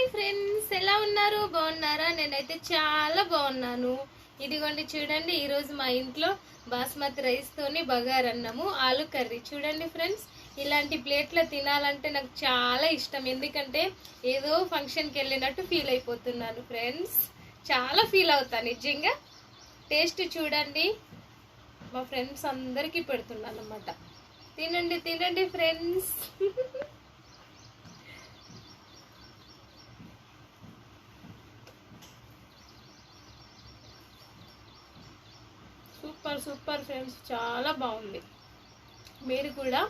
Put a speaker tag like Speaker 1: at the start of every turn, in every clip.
Speaker 1: Hi friends, ఎలా ఉన్నారు? బాగున్నారా? నేనైతే చాలా బాగున్నాను. ఇదిగోండి చూడండి, ఈరోజు మా ఇంట్లో బాస్మతి రైస్ తోని బగారన్నము, ఆలు కర్రీ. చూడండి ఫ్రెండ్స్, ఇలాంటి ప్లేట్లో తినాలంటే నాకు చాలా ఇష్టం. ఎందుకంటే ఏదో ఫంక్షన్కి వెళ్ళినట్టు ఫీల్ అయిపోతున్నాను ఫ్రెండ్స్. చాలా ఫీల్ అవుతాను నిజంగా. టేస్ట్ చూడండి, మా ఫ్రెండ్స్ అందరికీ పెడుతున్నాను అన్నమాట. తినండి తినండి ఫ్రెండ్స్. సూపర్ సూపర్ ఫ్రెండ్స్, చాలా బాగుంది. మీరు కూడా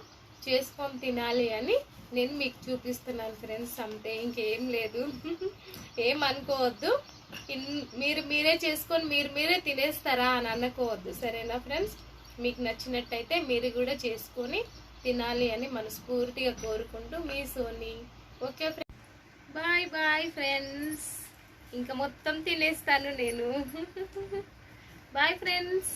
Speaker 1: చేసుకొని తినాలి అని నేను మీకు చూపిస్తున్నాను ఫ్రెండ్స్. అంతే, ఇంకేం లేదు. ఏం అనుకోవద్దు. మీరే చేసుకొని మీరే తినేస్తారా అని అనుకోవద్దు, సరేనా ఫ్రెండ్స్? మీకు నచ్చినట్టయితే మీరు కూడా చేసుకొని తినాలి అని మనస్ఫూర్తిగా కోరుకుంటూ మీ Soni. Okay friends, bye bye friends. ఇంకా మొత్తం తినేస్తాను నేను. Bye friends.